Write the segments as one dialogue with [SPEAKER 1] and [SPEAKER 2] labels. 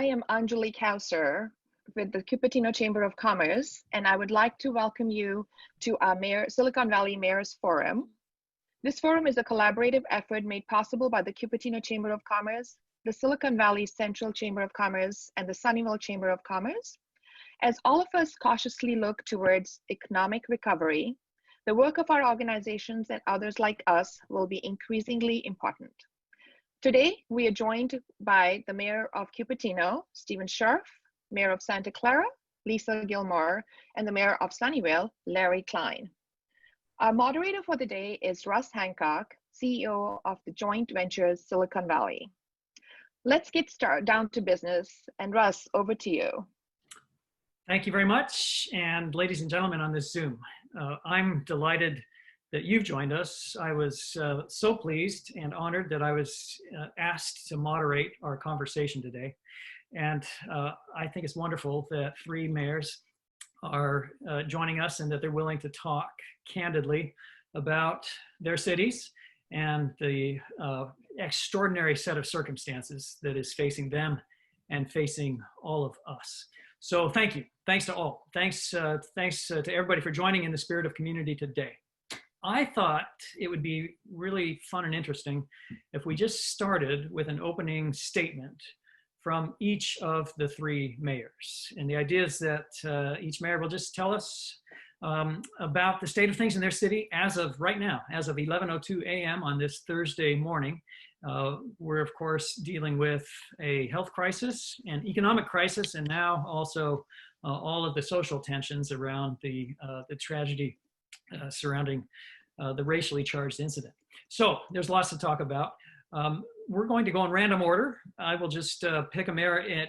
[SPEAKER 1] am Anjali Kauser with the Cupertino Chamber of Commerce, and I would like to welcome you to our Silicon Valley Mayors Forum. This forum is a collaborative effort made possible by the Cupertino Chamber of Commerce, the Silicon Valley Central Chamber of Commerce, and the Sunnyvale Chamber of Commerce. As all of us cautiously look towards economic recovery, the work of our organizations and others like us will be increasingly important. Today, we are joined by the Mayor of Cupertino, Steven Scharf, Mayor of Santa Clara, Lisa Gillmor, and the Mayor of Sunnyvale, Larry Klein. Our moderator for the day is Russ Hancock, CEO of the joint ventures Silicon Valley. Let's get down to business, and Russ, over to you.
[SPEAKER 2] Thank you very much, and ladies and gentlemen on this Zoom. I'm delighted that you've joined us. I was so pleased and honored that I was asked to moderate our conversation today. And I think it's wonderful that three mayors are joining us and that they're willing to talk candidly about their cities and the extraordinary set of circumstances that is facing them and facing all of us. So thank you. Thanks to all. Thanks to everybody for joining in the spirit of community today. I thought it would be really fun and interesting if we just started with an opening statement from each of the three mayors. And the idea is that each mayor will just tell us about the state of things in their city as of right now, as of 11:02 a.m. on this Thursday morning. We're, of course, dealing with a health crisis, an economic crisis, and now also all of the social tensions around the tragedy surrounding the racially charged incident. So there's lots to talk about. We're going to go in random order. I will just pick a mayor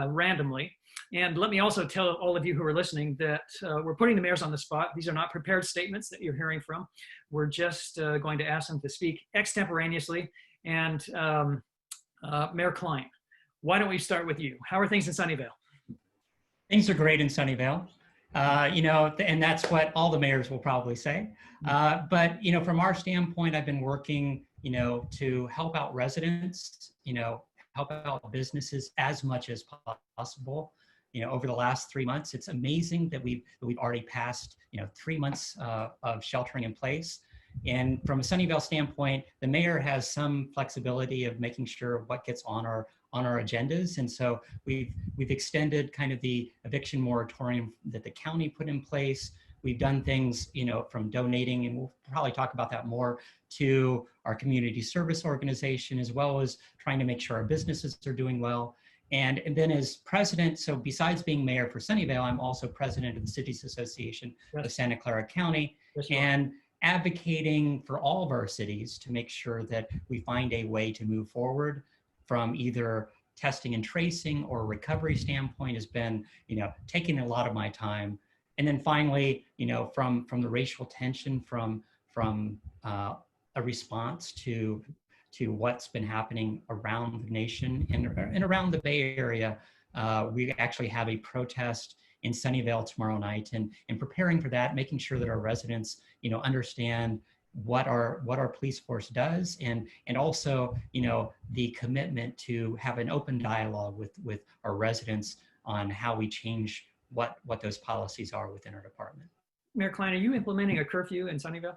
[SPEAKER 2] randomly. And let me also tell all of you who are listening that we're putting the mayors on the spot. These are not prepared statements that you're hearing from. We're just going to ask them to speak extemporaneously. And Mayor Klein, why don't we start with you? How are things in Sunnyvale?
[SPEAKER 3] Things are great in Sunnyvale. And that's what all the mayors will probably say. But, from our standpoint, I've been working, to help out residents, help out businesses as much as possible. Over the last 3 months, it's amazing that we've already passed, 3 months of sheltering in place. And from a Sunnyvale standpoint, the mayor has some flexibility of making sure what gets on our agendas. And so we've extended kind of the eviction moratorium that the county put in place. We've done things, from donating, and we'll probably talk about that more, to our community service organization, as well as trying to make sure our businesses are doing well. And then as president, so besides being mayor for Sunnyvale, I'm also president of the Cities Association of Santa Clara County, and advocating for all of our cities to make sure that we find a way to move forward from either testing and tracing or recovery standpoint has been, taking a lot of my time. And then finally, from the racial tension, from a response to what's been happening around the nation and around the Bay Area. We actually have a protest in Sunnyvale tomorrow night, and preparing for that, making sure that our residents, understand what our police force does, and also, the commitment to have an open dialogue with our residents on how we change what those policies are within our department.
[SPEAKER 2] Mayor Klein, are you implementing a curfew in Sunnyvale?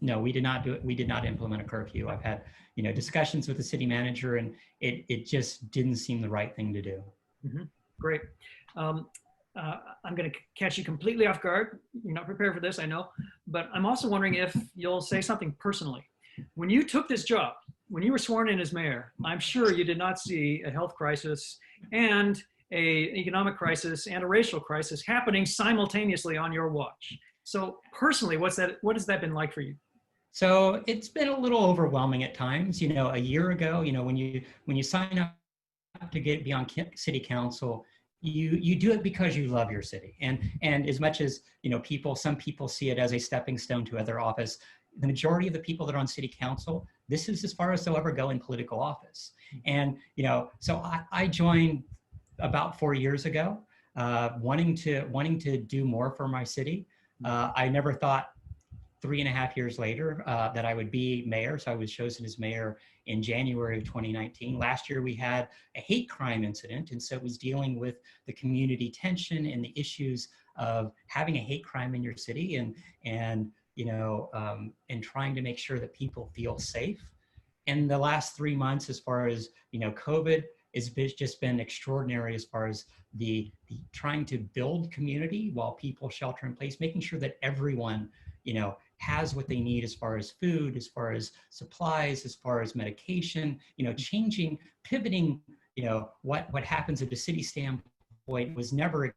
[SPEAKER 3] No, we did not do it. We did not implement a curfew. I've had, discussions with the city manager, and it just didn't seem the right thing to do.
[SPEAKER 2] Mm-hmm. Great. I'm going to catch you completely off guard. You're not prepared for this, I know, but I'm also wondering if you'll say something personally. When you took this job, when you were sworn in as mayor, I'm sure you did not see a health crisis and an economic crisis and a racial crisis happening simultaneously on your watch. So personally, what has that been like for you?
[SPEAKER 3] So it's been a little overwhelming at times. A year ago, when you sign up to be on city council, you do it because you love your city. And as much as, some people see it as a stepping stone to other office, the majority of the people that are on city council, this is as far as they'll ever go in political office. And, so I joined about 4 years ago, wanting to do more for my city. I never thought 3.5 years later that I would be mayor. So I was chosen as mayor in January of 2019. Last year we had a hate crime incident, and so it was dealing with the community tension and the issues of having a hate crime in your city, and trying to make sure that people feel safe. And the last 3 months, as far as COVID, it's just been extraordinary as far as the trying to build community while people shelter in place, making sure that everyone has what they need as far as food, as far as supplies, as far as medication, changing, pivoting, what happens at the city standpoint was never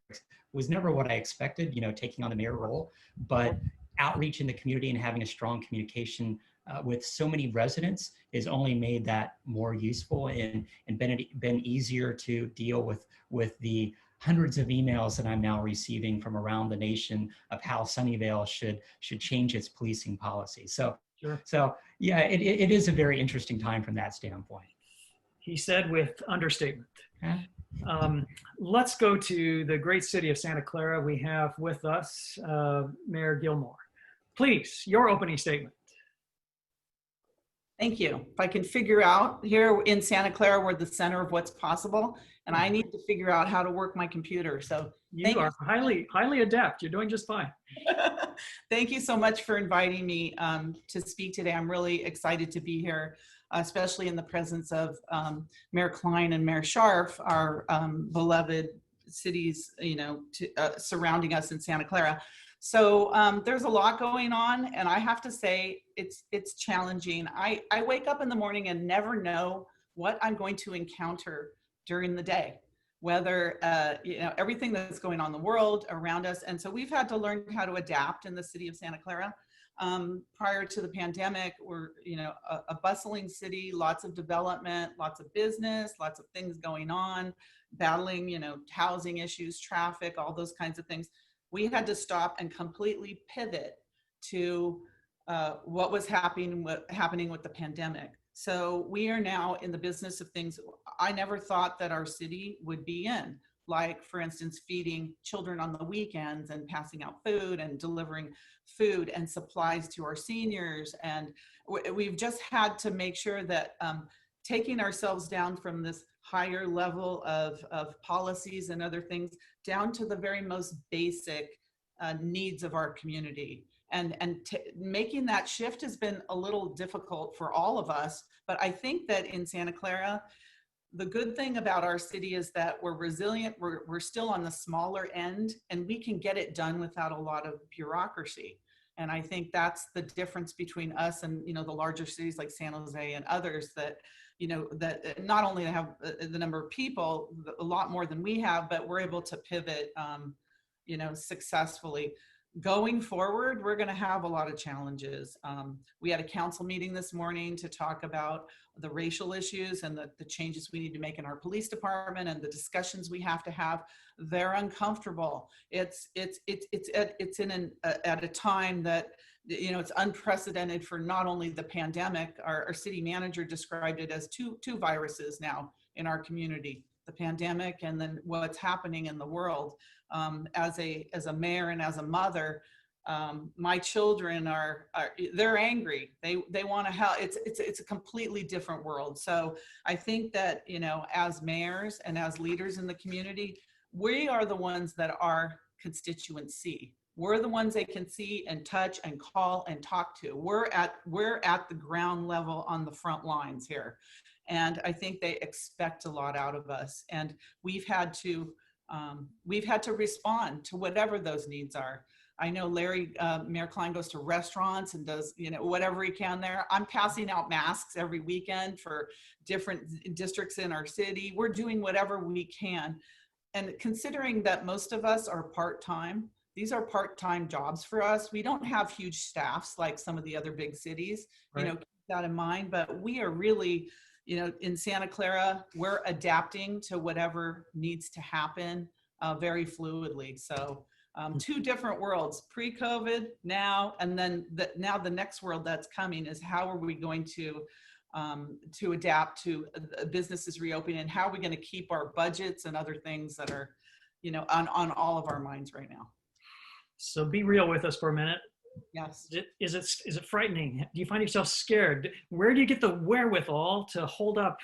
[SPEAKER 3] what I expected, taking on the mayor role, but outreach in the community and having a strong communication with so many residents has only made that more useful and been easier to deal with the hundreds of emails that I'm now receiving from around the nation of how Sunnyvale should change its policing policy. So,
[SPEAKER 2] sure.
[SPEAKER 3] So yeah, it is a very interesting time from that standpoint.
[SPEAKER 2] He said with understatement.
[SPEAKER 3] Huh?
[SPEAKER 2] Let's go to the great city of Santa Clara. We have with us Mayor Gillmor. Please, your opening statement.
[SPEAKER 4] Thank you. If I can figure out, here in Santa Clara, we're the center of what's possible, and I need to figure out how to work my computer. So
[SPEAKER 2] you are highly adept. You're doing just fine.
[SPEAKER 4] Thank you so much for inviting me to speak today. I'm really excited to be here, especially in the presence of Mayor Klein and Mayor Scharf, our beloved cities, surrounding us in Santa Clara. So there's a lot going on, and I have to say it's challenging. I wake up in the morning and never know what I'm going to encounter during the day, whether everything that's going on in the world around us. And so we've had to learn how to adapt in the city of Santa Clara. Prior to the pandemic, we're a bustling city, lots of development, lots of business, lots of things going on, battling housing issues, traffic, all those kinds of things. We had to stop and completely pivot to what was happening with the pandemic. So we are now in the business of things I never thought that our city would be in, like, for instance, feeding children on the weekends and passing out food and delivering food and supplies to our seniors. And we've just had to make sure that taking ourselves down from this higher level of policies and other things down to the very most basic needs of our community. And making that shift has been a little difficult for all of us. But I think that in Santa Clara, the good thing about our city is that we're resilient, we're still on the smaller end, and we can get it done without a lot of bureaucracy. And I think that's the difference between us and the larger cities like San Jose and others that that not only have the number of people, a lot more than we have, but we're able to pivot successfully. Going forward, we're going to have a lot of challenges. We had a council meeting this morning to talk about the racial issues and the changes we need to make in our police department and the discussions we have to have. They're uncomfortable. It's at a time that it's unprecedented for not only the pandemic. Our city manager described it as two viruses now in our community: the pandemic and then what's happening in the world. As a mayor and as a mother, my children they're angry. They want to help. It's a completely different world. So I think that as mayors and as leaders in the community, we are the ones that our constituents see. We're the ones they can see and touch and call and talk to. We're at the ground level on the front lines here, and I think they expect a lot out of us. And we've had to respond to whatever those needs are. I know Mayor Klein goes to restaurants and does, whatever he can there. I'm passing out masks every weekend for different districts in our city. We're doing whatever we can. And considering that most of us are part-time, these are part-time jobs for us. We don't have huge staffs like some of the other big cities,
[SPEAKER 2] right.
[SPEAKER 4] Keep that in mind, but we are really, in Santa Clara, we're adapting to whatever needs to happen very fluidly. So two different worlds, pre-COVID now, and then the next world that's coming is how are we going to adapt to businesses reopening, and how are we going to keep our budgets and other things that are, on all of our minds right now.
[SPEAKER 2] So be real with us for a minute.
[SPEAKER 4] Yes.
[SPEAKER 2] Is it frightening? Do you find yourself scared? Where do you get the wherewithal to hold up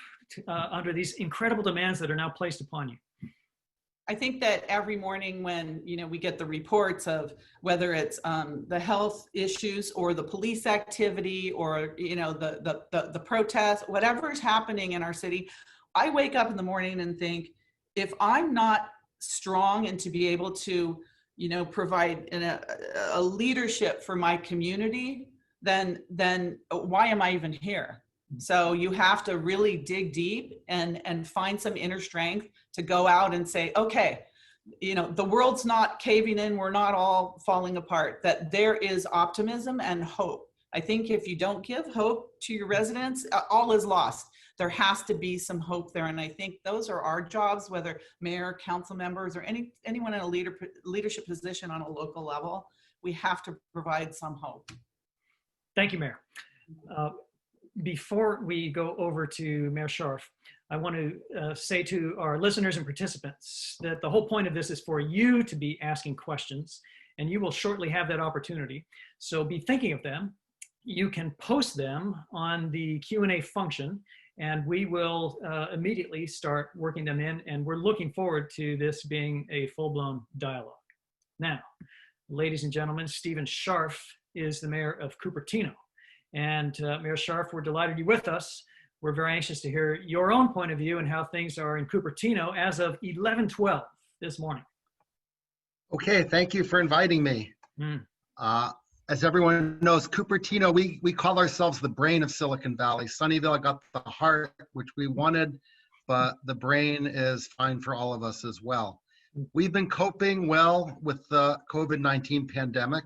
[SPEAKER 2] under these incredible demands that are now placed upon you?
[SPEAKER 4] I think that every morning when, we get the reports of whether it's the health issues or the police activity or, the protests, whatever is happening in our city, I wake up in the morning and think, if I'm not strong and to be able to, provide a leadership for my community, then why am I even here? So you have to really dig deep and find some inner strength to go out and say, okay, the world's not caving in. We're not all falling apart, that there is optimism and hope. I think if you don't give hope to your residents, all is lost. There has to be some hope there. And I think those are our jobs, whether mayor, council members, or anyone in a leadership position on a local level. We have to provide some hope.
[SPEAKER 2] Thank you, Mayor. Before we go over to Mayor Scharf, I want to say to our listeners and participants that the whole point of this is for you to be asking questions, and you will shortly have that opportunity. So be thinking of them. You can post them on the Q&A function, and we will immediately start working them in, and we're looking forward to this being a full-blown dialogue. Now, ladies and gentlemen, Steven Scharf is the mayor of Cupertino. And Mayor Scharf, we're delighted you're with us. We're very anxious to hear your own point of view and how things are in Cupertino as of 11:12 this morning.
[SPEAKER 5] Okay, thank you for inviting me. As everyone knows, Cupertino, we call ourselves the brain of Silicon Valley. Sunnyvale got the heart, which we wanted, but the brain is fine for all of us as well. We've been coping well with the COVID-19 pandemic.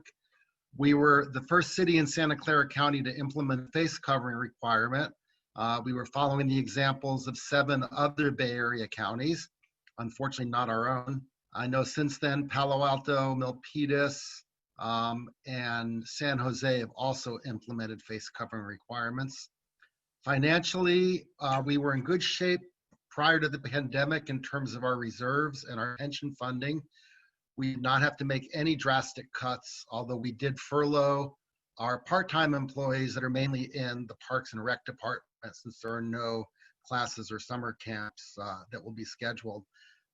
[SPEAKER 5] We were the first city in Santa Clara County to implement face covering requirement. We were following the examples of 7 other Bay Area counties, unfortunately not our own. I know since then, Palo Alto, Milpitas, and San Jose have also implemented face covering requirements. Financially, we were in good shape prior to the pandemic in terms of our reserves and our pension funding. We did not have to make any drastic cuts, although we did furlough our part-time employees that are mainly in the Parks and Rec department, since there are no classes or summer camps that will be scheduled.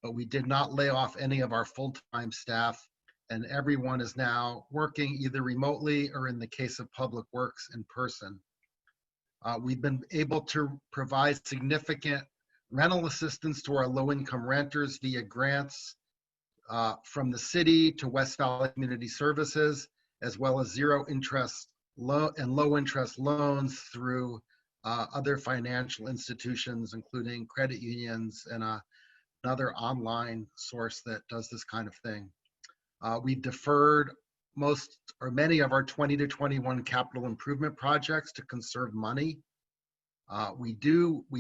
[SPEAKER 5] But we did not lay off any of our full-time staff, and everyone is now working either remotely or, in the case of Public Works, in person. We've been able to provide significant rental assistance to our low-income renters via grants from the city to West Valley Community Services, as well as zero interest and low interest loans through other financial institutions, including credit unions and another online source that does this kind of thing. We deferred most or many of our 20 to 21 capital improvement projects to conserve money. We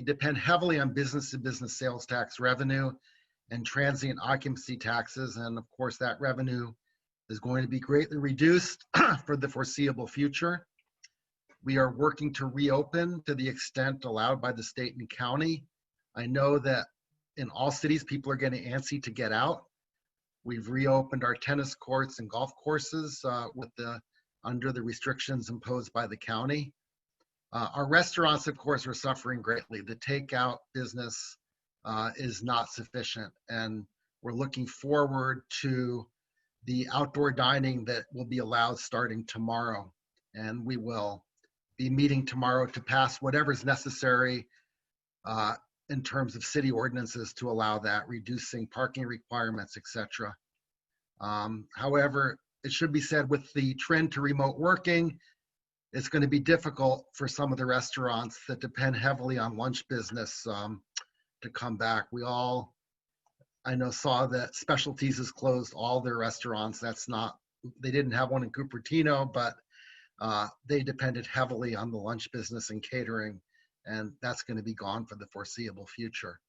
[SPEAKER 5] depend heavily on business-to-business sales tax revenue and transient occupancy taxes, and of course that revenue is going to be greatly reduced for the foreseeable future. We are working to reopen to the extent allowed by the state and county. I know that in all cities, people are getting antsy to get out. We've reopened our tennis courts and golf courses under the restrictions imposed by the county. Our restaurants, of course, are suffering greatly. The takeout business is not sufficient, and we're looking forward to the outdoor dining that will be allowed starting tomorrow. And we will be meeting tomorrow to pass whatever's necessary in terms of city ordinances to allow that, reducing parking requirements, etc. However, it should be said, with the trend to remote working, it's going to be difficult for some of the restaurants that depend heavily on lunch business to come back. We all, I know, saw that Specialties has closed all their restaurants. They didn't have one in Cupertino, but they depended heavily on the lunch business and catering, and that's going to be gone for the foreseeable future.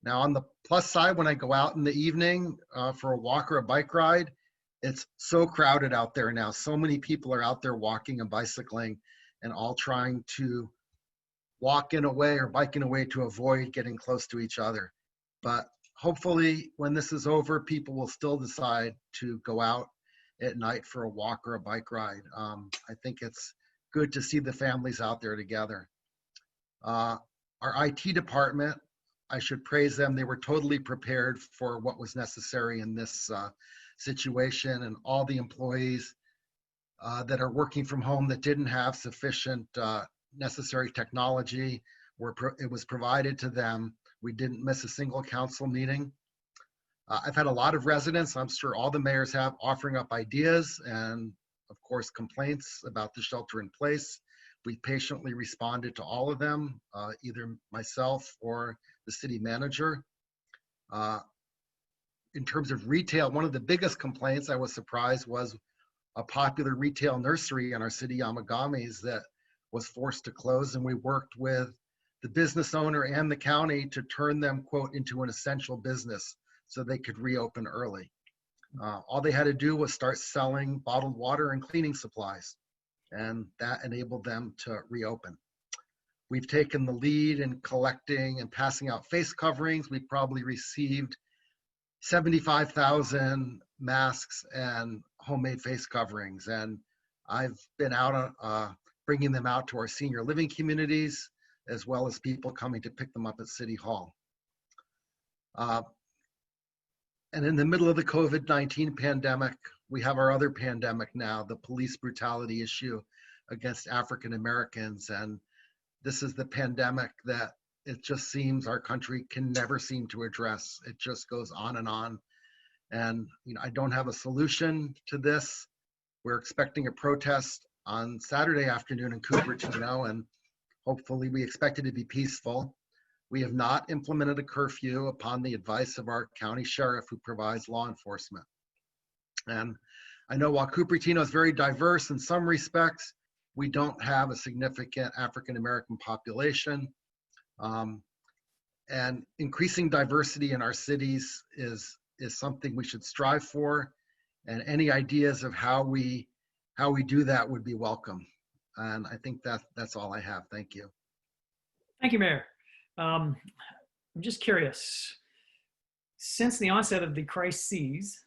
[SPEAKER 5] Now, on the plus side, when I go out in the evening for a walk or a bike ride, it's so crowded out there now. So many people are out there walking and bicycling and all trying to walk in a way or bike in a way to avoid getting close to each other. But hopefully when this is over, people will still decide to go out at night for a walk or a bike ride. I think it's good to see the families out there together. Our IT department, I should praise them. They were totally prepared for what was necessary in this situation, and all the employees that are working from home that didn't have sufficient necessary technology, it was provided to them. We didn't miss a single council meeting. I've had a lot of residents, I'm sure all the mayors have, offering up ideas and of course complaints about the shelter in place. We patiently responded to all of them, either myself or the city manager. In terms of retail, one of the biggest complaints, I was surprised, was a popular retail nursery in our city, Yamagamis, that was forced to close, and we worked with the business owner and the county to turn them, quote, into an essential business so they could reopen early. All they had to do was start selling bottled water and cleaning supplies, and that enabled them to reopen. We've taken the lead in collecting and passing out face coverings. We probably received 75,000 masks and homemade face coverings, and I've been out bringing them out to our senior living communities, as well as people coming to pick them up at City Hall. And in the middle of the COVID-19 pandemic, we have our other pandemic now, the police brutality issue against African Americans. And this is the pandemic that it just seems our country can never seem to address. It just goes on and on. And I don't have a solution to this. We're expecting a protest on Saturday afternoon in Cupertino, and hopefully we expect it to be peaceful. We have not implemented a curfew upon the advice of our county sheriff, who provides law enforcement. And I know while Cupertino is very diverse in some respects, we don't have a significant African-American population. And increasing diversity in our cities is something we should strive for. And any ideas of how we do that would be welcome. And I think that's all I have. Thank you.
[SPEAKER 2] Thank you, Mayor. I'm just curious, since the onset of the crises,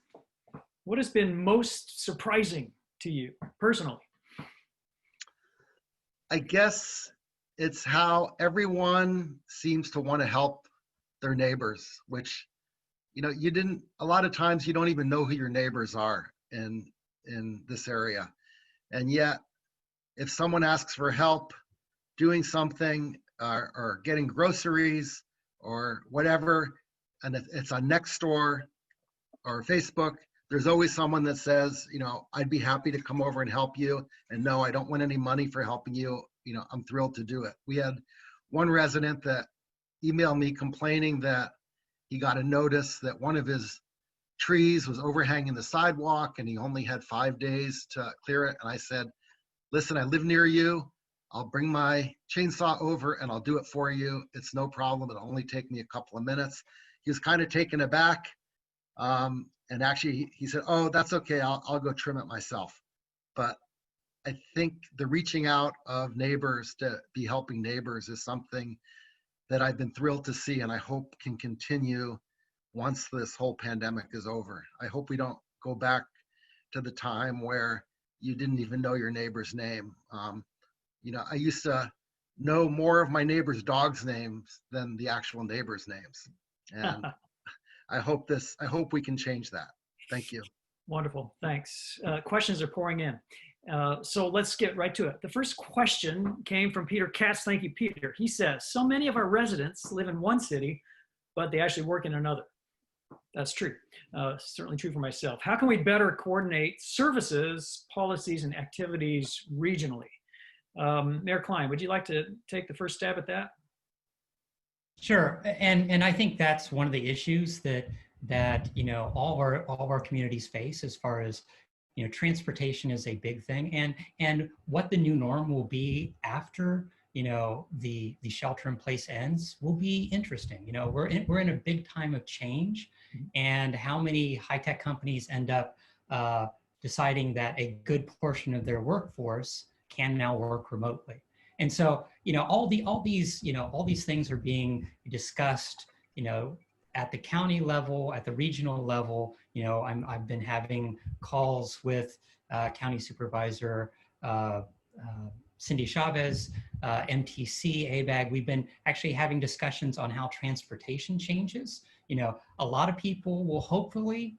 [SPEAKER 2] what has been most surprising to you personally?
[SPEAKER 5] I guess it's how everyone seems to want to help their neighbors, which, a lot of times you don't even know who your neighbors are in this area. And yet, if someone asks for help doing something, or getting groceries or whatever, and it's on Nextdoor or Facebook, there's always someone that says, I'd be happy to come over and help you. And no, I don't want any money for helping you. I'm thrilled to do it. We had one resident that emailed me complaining that he got a notice that one of his trees was overhanging the sidewalk and he only had 5 days to clear it. And I said, listen, I live near you. I'll bring my chainsaw over and I'll do it for you. It's no problem. It'll only take me a couple of minutes. He was kind of taken aback. And actually he said, oh, that's okay. I'll go trim it myself. But I think the reaching out of neighbors to be helping neighbors is something that I've been thrilled to see, and I hope can continue once this whole pandemic is over. I hope we don't go back to the time where you didn't even know your neighbor's name. I used to know more of my neighbor's dogs' names than the actual neighbors' names. And I hope we can change that. Thank you.
[SPEAKER 2] Wonderful, thanks. Questions are pouring in. So let's get right to it. The first question came from Peter Katz. Thank you, Peter. He says, so many of our residents live in one city, but they actually work in another. That's true. Certainly true for myself. How can we better coordinate services, policies, and activities regionally? Mayor Klein, would you like to take the first stab at that?
[SPEAKER 3] Sure, and I think that's one of the issues that all of our communities face, as far as transportation is a big thing, and what the new norm will be after the shelter in place ends will be interesting. We're in a big time of change, and how many high-tech companies end up deciding that a good portion of their workforce can now work remotely. And so, all these things are being discussed, at the county level, at the regional level, you know, I've been having calls with County Supervisor Cindy Chavez, MTC, ABAG. We've been actually having discussions on how transportation changes. You know, a lot of people will hopefully,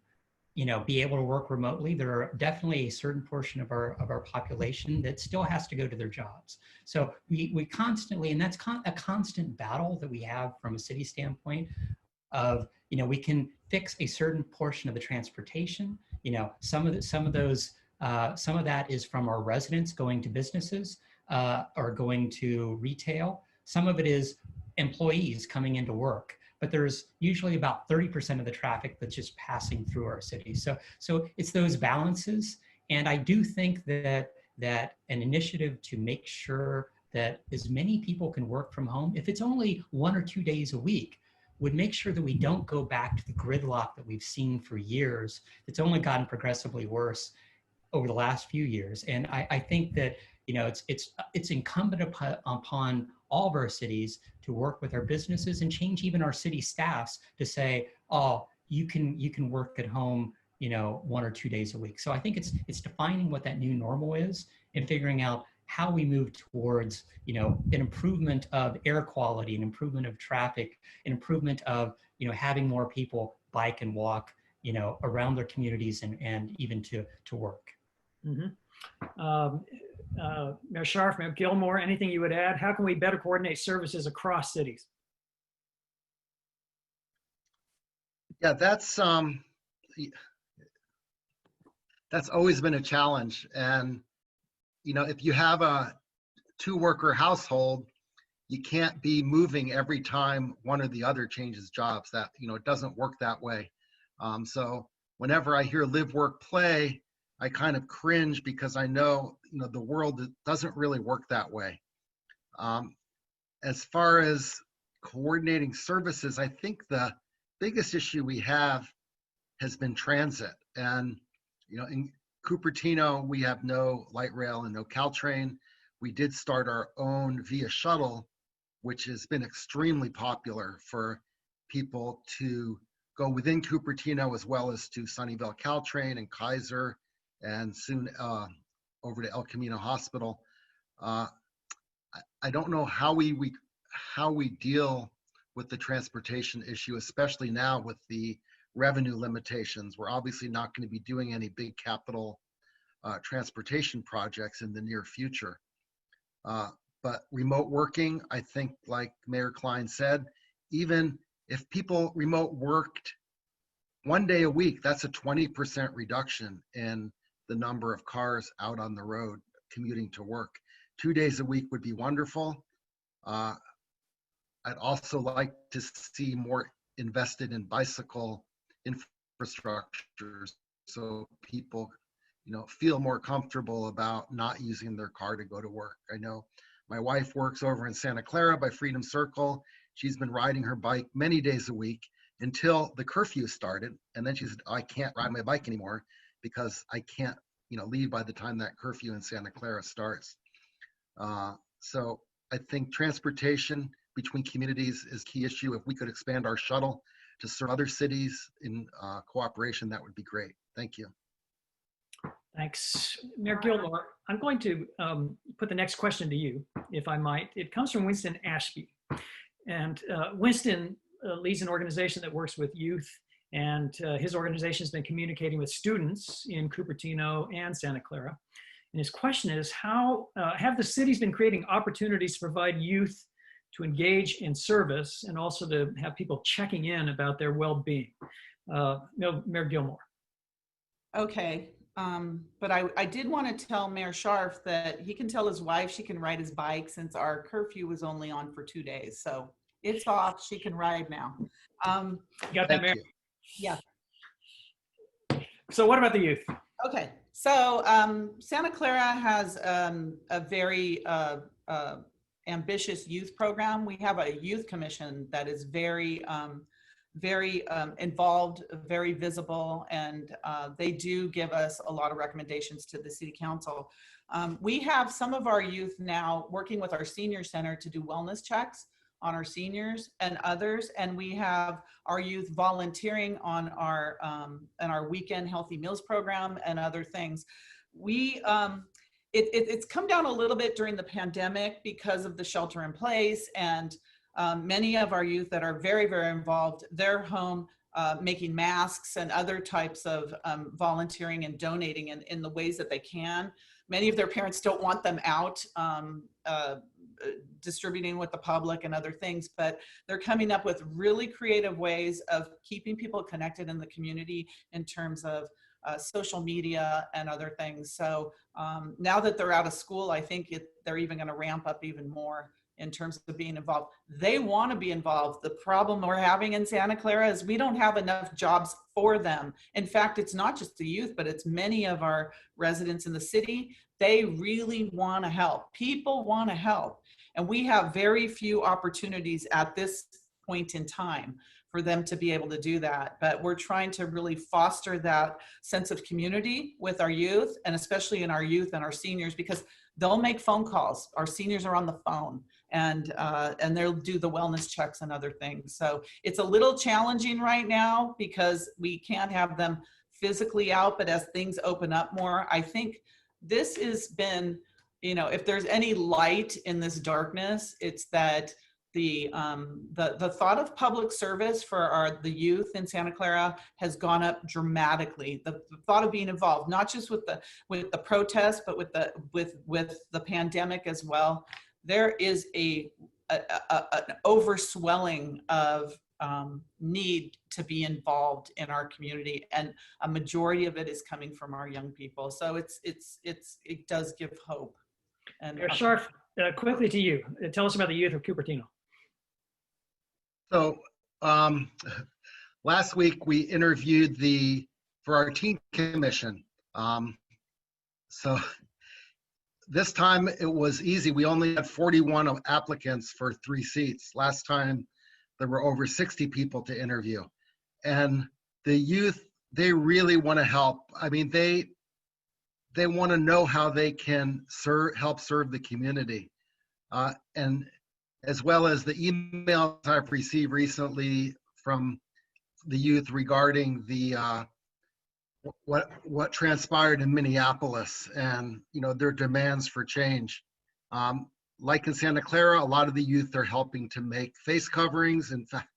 [SPEAKER 3] you know, be able to work remotely. There are definitely a certain portion of our population that still has to go to their jobs. So we constantly, and that's a constant battle that we have from a city standpoint of, you know, we can fix a certain portion of the transportation. You know, some of that is from our residents going to businesses or going to retail. Some of it is employees coming into work. But there's usually about 30% of the traffic that's just passing through our city. So it's those balances. And I do think that an initiative to make sure that as many people can work from home, if it's only 1 or 2 days a week, would make sure that we don't go back to the gridlock that we've seen for years. It's only gotten progressively worse over the last few years. And I think that, you know, it's incumbent upon all of our cities to work with our businesses and change even our city staffs to say, oh, you can work at home, you know, 1 or 2 days a week. So I think it's defining what that new normal is and figuring out how we move towards, you know, an improvement of air quality, an improvement of traffic, an improvement of, you know, having more people bike and walk, you know, around their communities and even to work.
[SPEAKER 2] Mm-hmm. Mayor Scharf, Mayor Gillmor, anything you would add? How can we better coordinate services across cities?
[SPEAKER 5] Yeah, that's always been a challenge. And, you know, if you have a 2-worker household, you can't be moving every time one or the other changes jobs. That, you know, it doesn't work that way. So whenever I hear live, work, play, I kind of cringe because I know, you know, the world doesn't really work that way. As far as coordinating services, I think the biggest issue we have has been transit. And, you know, in Cupertino, we have no light rail and no Caltrain. We did start our own via shuttle, which has been extremely popular for people to go within Cupertino as well as to Sunnyvale Caltrain and Kaiser, and soon over to El Camino Hospital. I don't know how we deal with the transportation issue, especially now with the revenue limitations. We're obviously not going to be doing any big capital transportation projects in the near future. But remote working, I think, like Mayor Klein said, even if people remote worked 1 day a week, that's a 20% reduction in the number of cars out on the road commuting to work. 2 days a week would be wonderful. I'd also like to see more invested in bicycle infrastructure so people, you know, feel more comfortable about not using their car to go to work. I know my wife works over in Santa Clara by Freedom Circle. She's been riding her bike many days a week until the curfew started. And then she said, I can't ride my bike anymore because I can't, you know, leave by the time that curfew in Santa Clara starts. So I think transportation between communities is key issue. If we could expand our shuttle to serve other cities in cooperation, that would be great. Thank you.
[SPEAKER 2] Thanks. Mayor Gillmor, I'm going to put the next question to you, if I might. It comes from Winston Ashby. And Winston leads an organization that works with youth, and his organization has been communicating with students in Cupertino and Santa Clara. And his question is, how have the cities been creating opportunities to provide youth to engage in service and also to have people checking in about their well-being? Mayor Gillmor.
[SPEAKER 4] Okay. But I did want to tell Mayor Scharf that he can tell his wife she can ride his bike since our curfew was only on for 2 days. So it's off. She can ride now.
[SPEAKER 2] You got that, Mayor?
[SPEAKER 4] Yeah.
[SPEAKER 2] So what about the youth?
[SPEAKER 4] Okay. So Santa Clara has a very ambitious youth program. We have a youth commission that is very involved, very visible, and they do give us a lot of recommendations to the city council. We have some of our youth now working with our senior center to do wellness checks on our seniors and others. And we have our youth volunteering on our weekend healthy meals program and other things. It's come down a little bit during the pandemic because of the shelter in place, and many of our youth that are very, very involved, they're home making masks and other types of volunteering and donating in the ways that they can. Many of their parents don't want them out distributing with the public and other things, but they're coming up with really creative ways of keeping people connected in the community in terms of social media and other things. So now that they're out of school, I think they're even going to ramp up even more in terms of being involved. They want to be involved. The problem we're having in Santa Clara is we don't have enough jobs for them. In fact, it's not just the youth, but it's many of our residents in the city. They really want to help. People want to help. And we have very few opportunities at this point in time for them to be able to do that. But we're trying to really foster that sense of community with our youth, and especially in our youth and our seniors, because they'll make phone calls. Our seniors are on the phone, and they'll do the wellness checks and other things. So it's a little challenging right now because we can't have them physically out, but as things open up more, I think this has been, if there's any light in this darkness, it's that the thought of public service for the youth in Santa Clara has gone up dramatically. The thought of being involved, not just with the protests, but with the pandemic as well. There is an overswelling of need to be involved in our community, and a majority of it is coming from our young people. So it does give hope. And
[SPEAKER 2] Mayor Scharf, quickly to you. Tell us about the Youth of Cupertino.
[SPEAKER 5] So last week we interviewed for our teen commission. So this time it was easy. We only had 41 applicants for 3 seats. Last time there were over 60 people to interview. And the youth, they really want to help. I mean, they want to know how they can help serve the community. And as well as the emails I've received recently from the youth regarding what transpired in Minneapolis and their demands for change. Like in Santa Clara, a lot of the youth are helping to make face coverings. In fact,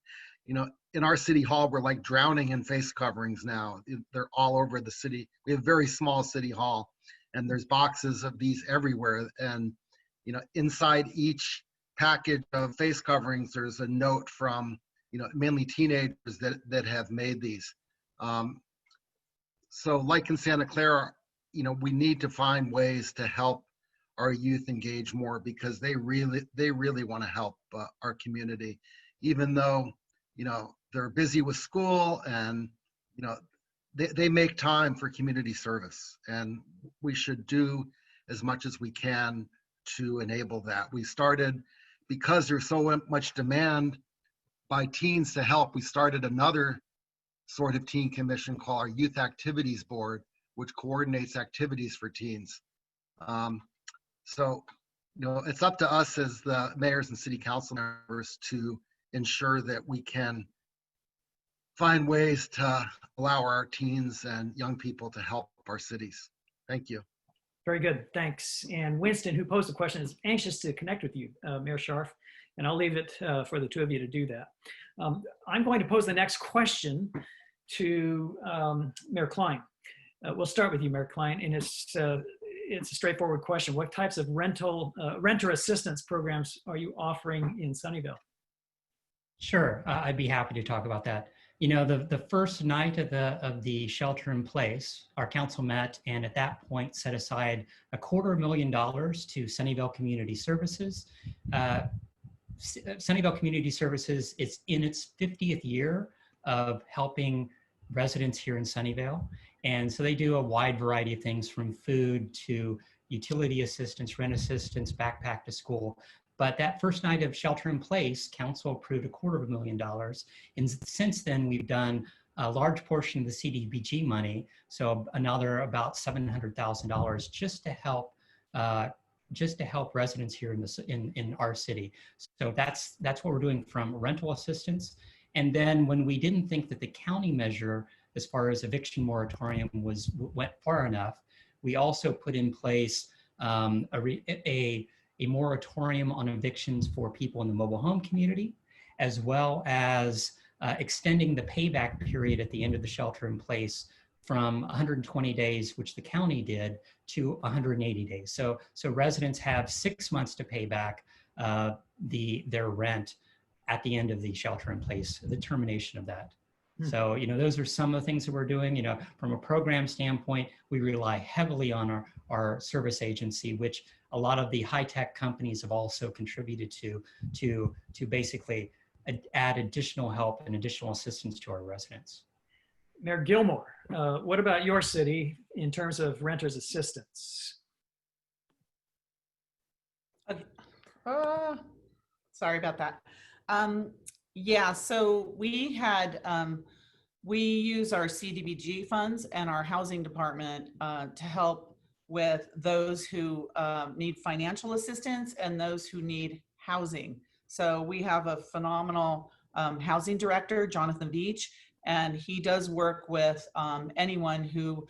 [SPEAKER 5] in our city hall, we're like drowning in face coverings now. They're all over the city. We have a very small city hall, and there's boxes of these everywhere. And inside each package of face coverings, there's a note from mainly teenagers that have made these. So like in Santa Clara, we need to find ways to help our youth engage more, because they really want to help our community, even though they're busy with school, and they make time for community service, and we should do as much as we can to enable that. We started, because there's so much demand by teens to help, we started another sort of teen commission called our Youth Activities Board, which coordinates activities for teens. So, it's up to us as the mayors and city council members to ensure that we can find ways to allow our teens and young people to help our cities. Thank you.
[SPEAKER 2] Very good, thanks. And Winston, who posed the question, is anxious to connect with you, Mayor Scharf, and I'll leave it for the two of you to do that. I'm going to pose the next question to Mayor Klein. We'll start with you, Mayor Klein, and it's a straightforward question. What types of renter assistance programs are you offering in Sunnyvale?
[SPEAKER 3] Sure, I'd be happy to talk about that. The first night of the shelter in place, our council met, and at that point set aside $250,000 to Sunnyvale Community Services. Sunnyvale Community Services is in its 50th year of helping residents here in Sunnyvale. And so they do a wide variety of things, from food to utility assistance, rent assistance, backpack to school. But that first night of shelter in place, council approved $250,000. And since then, we've done a large portion of the CDBG money, so another about $700,000, just to help just to help residents here in our city. So that's what we're doing from rental assistance. And then when we didn't think that the county measure as far as eviction moratorium went far enough, we also put in place a moratorium on evictions for people in the mobile home community, as well as extending the payback period at the end of the shelter in place from 120 days, which the county did, to 180 days. So residents have 6 months to pay back their rent at the end of the shelter in place, the termination of that. So, those are some of the things that we're doing. From a program standpoint, we rely heavily on our service agency, which a lot of the high-tech companies have also contributed to basically add additional help and additional assistance to our residents.
[SPEAKER 2] Mayor Gillmor, what about your city in terms of renters assistance?
[SPEAKER 4] Sorry about that. Yeah, so we use our CDBG funds and our housing department to help with those who need financial assistance and those who need housing. So we have a phenomenal housing director, Jonathan Beach, and he does work with anyone who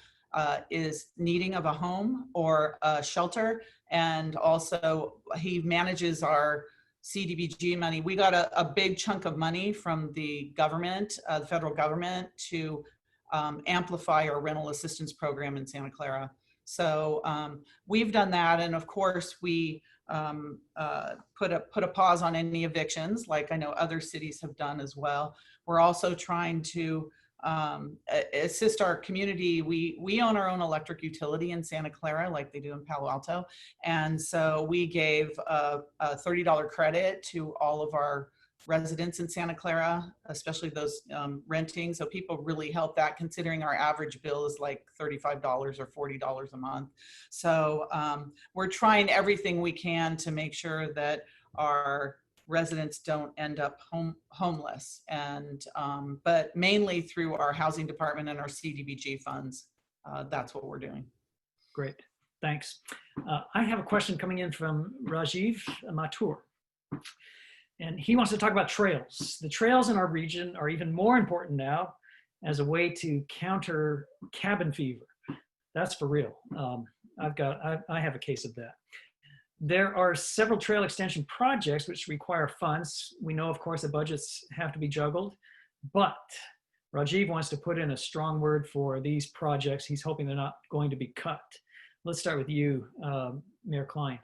[SPEAKER 4] is needing of a home or a shelter. And also he manages our CDBG money. We got a big chunk of money from the government, the federal government, to amplify our rental assistance program in Santa Clara. So we've done that. And of course we put a pause on any evictions, like I know other cities have done as well. We're also trying to assist our community. We own our own electric utility in Santa Clara, like they do in Palo Alto. And so we gave a $30 credit to all of our residents in Santa Clara, especially those renting. So people really help that, considering our average bill is like $35 or $40 a month. So we're trying everything we can to make sure that our residents don't end up homeless, and but mainly through our housing department and our CDBG funds. That's what we're doing.
[SPEAKER 2] Great, thanks. I have a question coming in from Rajiv Mathur, and he wants to talk about trails. The trails in our region are even more important now as a way to counter cabin fever. That's for real. I have a case of that. There are several trail extension projects which require funds. We know, of course, the budgets have to be juggled, but Rajiv wants to put in a strong word for these projects. He's hoping they're not going to be cut. Let's start with you, Mayor Klein.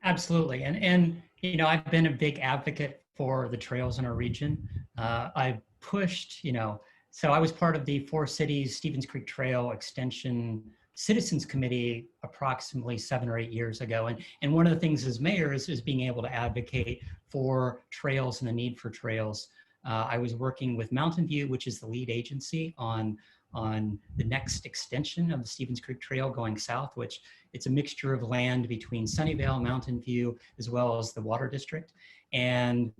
[SPEAKER 3] Absolutely, and I've been a big advocate for the trails in our region. I pushed, so I was part of the Four Cities Stevens Creek Trail Extension Citizens Committee approximately 7 or 8 years ago. And one of the things as mayor is being able to advocate for trails and the need for trails. I was working with Mountain View, which is the lead agency on the next extension of the Stevens Creek Trail going south, which it's a mixture of land between Sunnyvale, Mountain View, as well as the Water District. And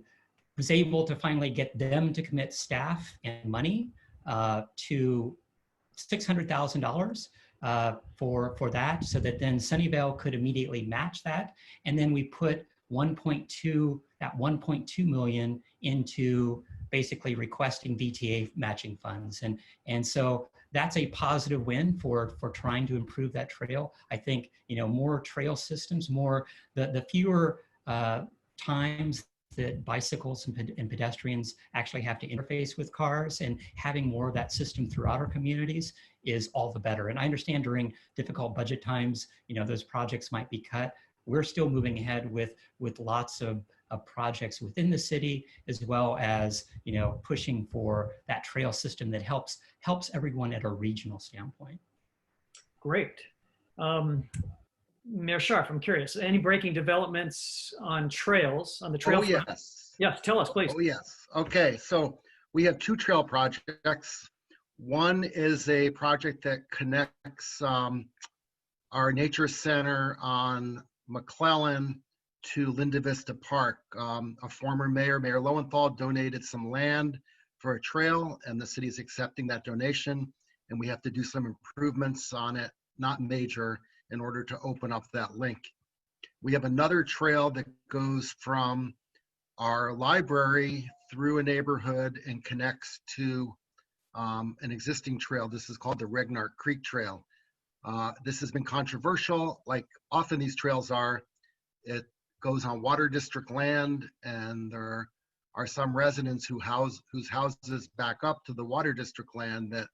[SPEAKER 3] was able to finally get them to commit staff and money to $600,000 for that, so that then Sunnyvale could immediately match that. And then we put 1.2 million into basically requesting VTA matching funds. And so that's a positive win for trying to improve that trail. I think, more trail systems, the fewer times that bicycles and pedestrians actually have to interface with cars, and having more of that system throughout our communities is all the better. And I understand during difficult budget times, those projects might be cut. We're still moving ahead with lots of projects within the city, as well as, pushing for that trail system that helps everyone at a regional standpoint.
[SPEAKER 2] Great. Mayor Scharf, I'm curious, any breaking developments on trails, on the trail?
[SPEAKER 5] Oh, yes.
[SPEAKER 2] Yes, tell us, please.
[SPEAKER 5] Oh, yes. Okay, so we have 2 trail projects. One is a project that connects our nature center on McClellan to Linda Vista Park. A former mayor, Mayor Lowenthal, donated some land for a trail, and the city's accepting that donation, and we have to do some improvements on it, not major, in order to open up that link. We have another trail that goes from our library through a neighborhood and connects to an existing trail. This is called the Regner Creek Trail. This has been controversial, like often these trails are. It goes on water district land, and there are some residents whose houses back up to the water district land that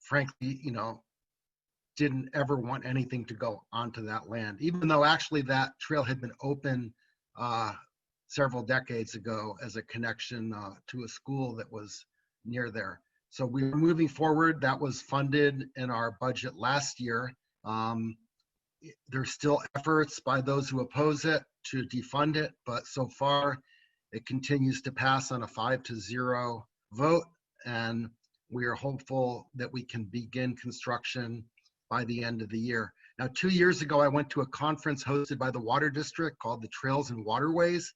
[SPEAKER 5] frankly, didn't ever want anything to go onto that land, even though actually that trail had been open several decades ago as a connection to a school that was near there. So we're moving forward. That was funded in our budget last year. There's still efforts by those who oppose it to defund it, but so far it continues to pass on a 5-0 vote, and we are hopeful that we can begin construction by the end of the year. Now, 2 years ago, I went to a conference hosted by the Water District called the Trails and Waterways,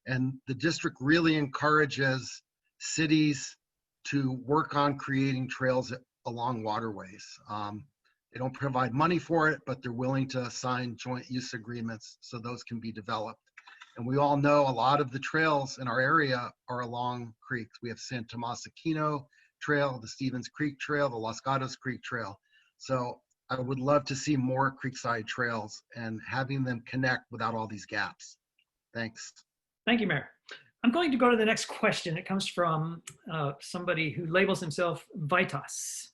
[SPEAKER 5] and the district really encourages cities to work on creating trails along waterways. They don't provide money for it, but they're willing to sign joint use agreements so those can be developed. And we all know a lot of the trails in our area are along creeks. We have San Tomas Aquino Trail, the Stevens Creek Trail, the Los Gatos Creek Trail. So I would love to see more creekside trails and having them connect without all these gaps. Thanks.
[SPEAKER 2] Thank you, Mayor. I'm going to go to the next question. It comes from somebody who labels himself Vitas.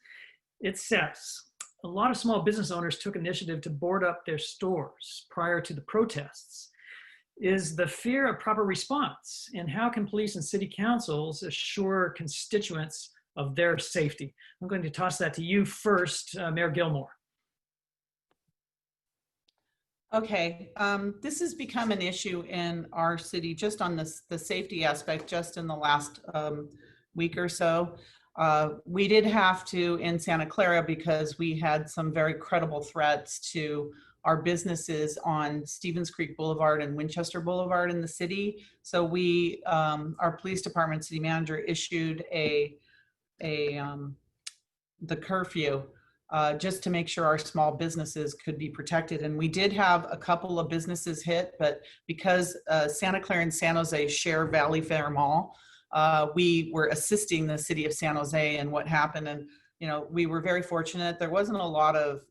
[SPEAKER 2] It says, a lot of small business owners took initiative to board up their stores prior to the protests. Is the fear a proper response? And how can police and city councils assure constituents of their safety? I'm going to toss that to you first, Mayor Gillmor.
[SPEAKER 4] Okay, this has become an issue in our city just on the safety aspect just in the last week or so. We did have to in Santa Clara because we had some very credible threats to our businesses on Stevens Creek Boulevard and Winchester Boulevard in the city. So we, our police department city manager issued the curfew just to make sure our small businesses could be protected. And we did have a couple of businesses hit, but because Santa Clara and San Jose share Valley Fair Mall, we were assisting the city of San Jose in what happened. And we were very fortunate. There wasn't a lot of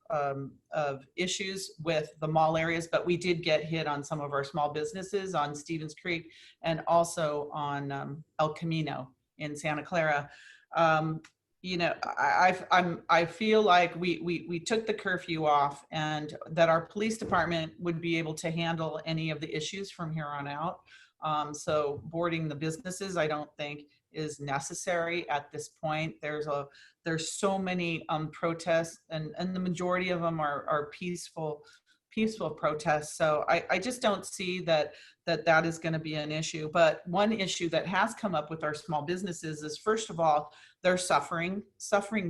[SPEAKER 4] issues with the mall areas, but we did get hit on some of our small businesses on Stevens Creek and also on El Camino in Santa Clara. I feel like we took the curfew off and that our police department would be able to handle any of the issues from here on out. So boarding the businesses, I don't think is necessary at this point. There's so many protests and the majority of them are peaceful protests. So I just don't see that is going to be an issue. But one issue that has come up with our small businesses is, first of all, they're suffering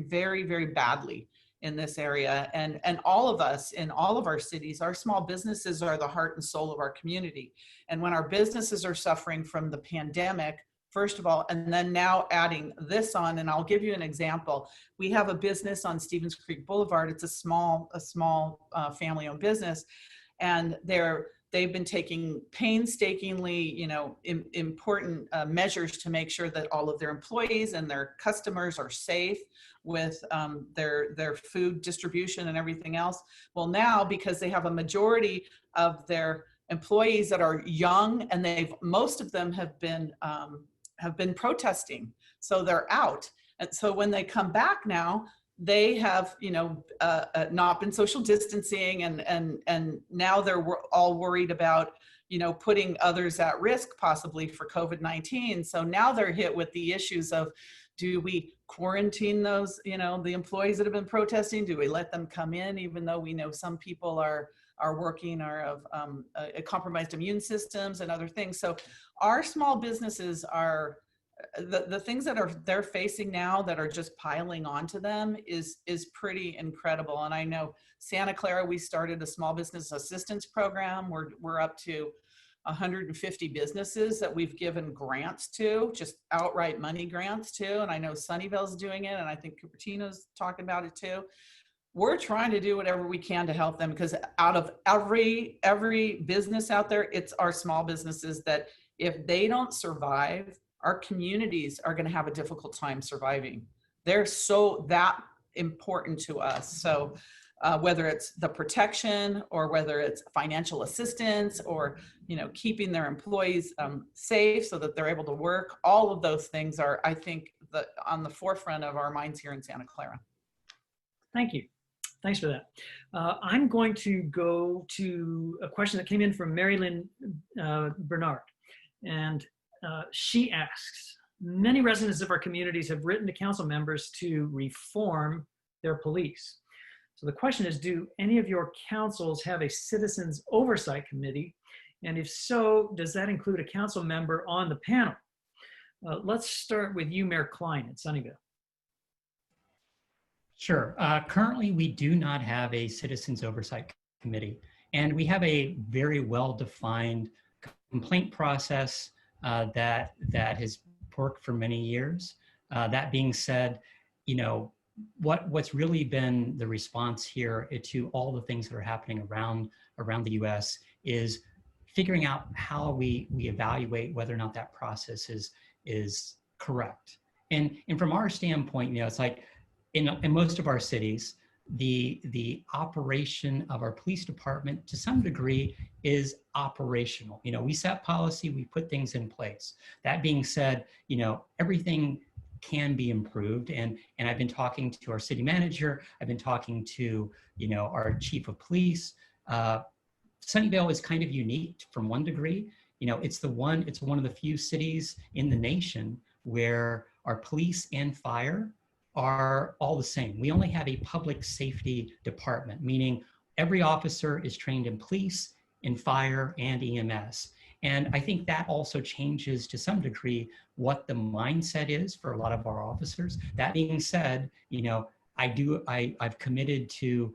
[SPEAKER 4] very, very badly in this area. And all of us in all of our cities, our small businesses are the heart and soul of our community. And when our businesses are suffering from the pandemic, first of all, and then now adding this on, and I'll give you an example. We have a business on Stevens Creek Boulevard. It's a small family-owned business, and they've been taking painstakingly, important measures to make sure that all of their employees and their customers are safe with their food distribution and everything else. Well, now because they have a majority of their employees that are young, and most of them have been protesting, so they're out. And so when they come back now, they have not been social distancing, and now they're all worried about putting others at risk possibly for COVID-19. So now they're hit with the issues of, do we quarantine those the employees that have been protesting? Do we let them come in even though we know some people are working or of compromised immune systems and other things? So our small businesses are, the things that they're facing now that are just piling onto them is pretty incredible. And I know Santa Clara, we started a small business assistance program. We're up to 150 businesses that we've given grants to, just outright money grants to. And I know Sunnyvale's doing it, and I think Cupertino's talking about it too. we're trying to do whatever we can to help them, because out of every business out there, it's our small businesses that if they don't survive, our communities are going to have a difficult time surviving. They're so that important to us. So whether it's the protection or whether it's financial assistance or, keeping their employees safe so that they're able to work, all of those things are, I think, on the forefront of our minds here in Santa Clara.
[SPEAKER 2] Thank you. Thanks for that. I'm going to go to a question that came in from Mary Lynn Bernard. And she asks, many residents of our communities have written to council members to reform their police. So the question is, do any of your councils have a citizens oversight committee? And if so, does that include a council member on the panel? Let's start with you, Mayor Klein at Sunnyvale.
[SPEAKER 3] Sure. Currently, we do not have a citizens oversight committee, and we have a very well-defined complaint process that has worked for many years. That being said, what's really been the response here to all the things that are happening around the U.S. is figuring out how we evaluate whether or not that process is correct. And from our standpoint, it's like in most of our cities, the operation of our police department to some degree is operational. We set policy, we put things in place. That being said, everything can be improved. And I've been talking to our city manager, I've been talking to, our chief of police. Sunnyvale is kind of unique from one degree. It's one of the few cities in the nation where our police and fire are all the same. We only have a public safety department, meaning every officer is trained in police, in fire, and EMS. And I think that also changes to some degree what the mindset is for a lot of our officers. That being said, I've committed to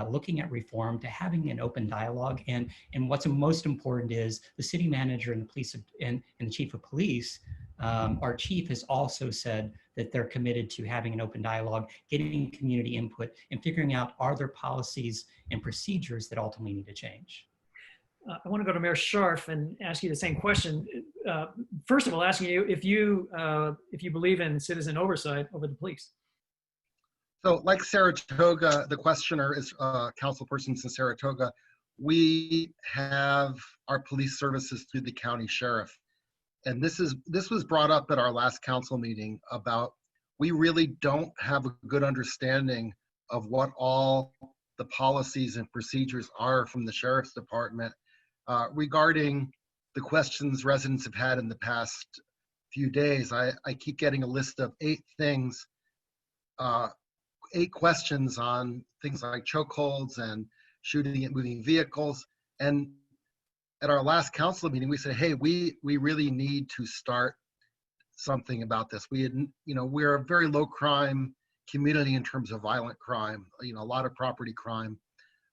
[SPEAKER 3] looking at reform, to having an open dialogue. And what's most important is the city manager and the police and the chief of police. Our chief has also said that they're committed to having an open dialogue, getting community input, and figuring out, are there policies and procedures that ultimately need to change?
[SPEAKER 2] I want to go to Mayor Scharf and ask you the same question. First of all, asking you if you believe in citizen oversight over the police.
[SPEAKER 5] So like Saratoga, the questioner is councilpersons in Saratoga, we have our police services through the county sheriff. And this was brought up at our last council meeting about, we really don't have a good understanding of what all the policies and procedures are from the sheriff's department regarding the questions residents have had in the past few days. I keep getting a list of 8 things, 8 questions on things like chokeholds and shooting at moving vehicles. And at our last council meeting, we said, hey, we really need to start something about this. We're a very low crime community in terms of violent crime, a lot of property crime,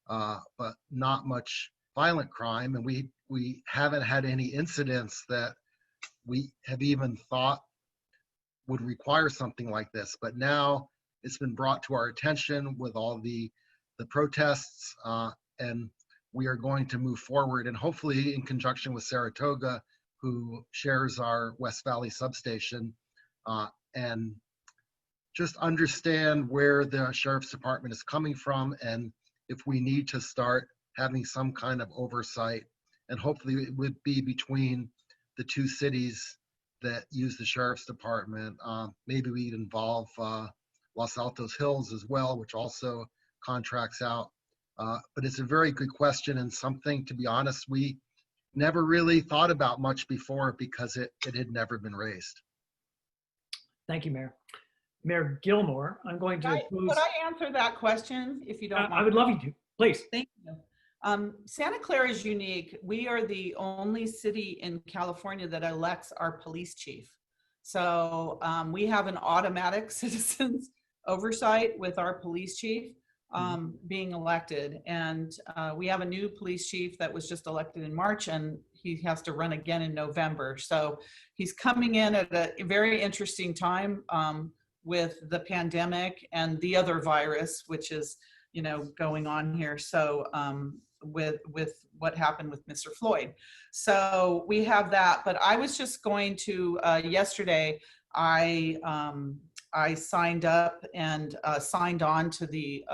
[SPEAKER 5] but not much violent crime. And we haven't had any incidents that we have even thought would require something like this. But now it's been brought to our attention with all the protests, and we are going to move forward, and hopefully in conjunction with Saratoga, who shares our West Valley substation, and just understand where the sheriff's department is coming from, and if we need to start having some kind of oversight. And hopefully it would be between the 2 cities that use the sheriff's department. Maybe we'd involve Los Altos Hills as well, which also contracts out. But it's a very good question, and something, to be honest, we never really thought about much before because it had never been raised.
[SPEAKER 2] Thank you, Mayor. Mayor Gillmor, I'm going to
[SPEAKER 4] Could I answer that question, if you don't mind?
[SPEAKER 2] I would love you to, please.
[SPEAKER 4] Thank you. Santa Clara is unique. We are the only city in California that elects our police chief. So we have an automatic citizens oversight with our police chief being elected. And we have a new police chief that was just elected in March, and he has to run again in November. So he's coming in at a very interesting time with the pandemic and the other virus, which is, going on here. So with what happened with Mr. Floyd. So we have that, but I was just going to, yesterday, I signed up and signed on to the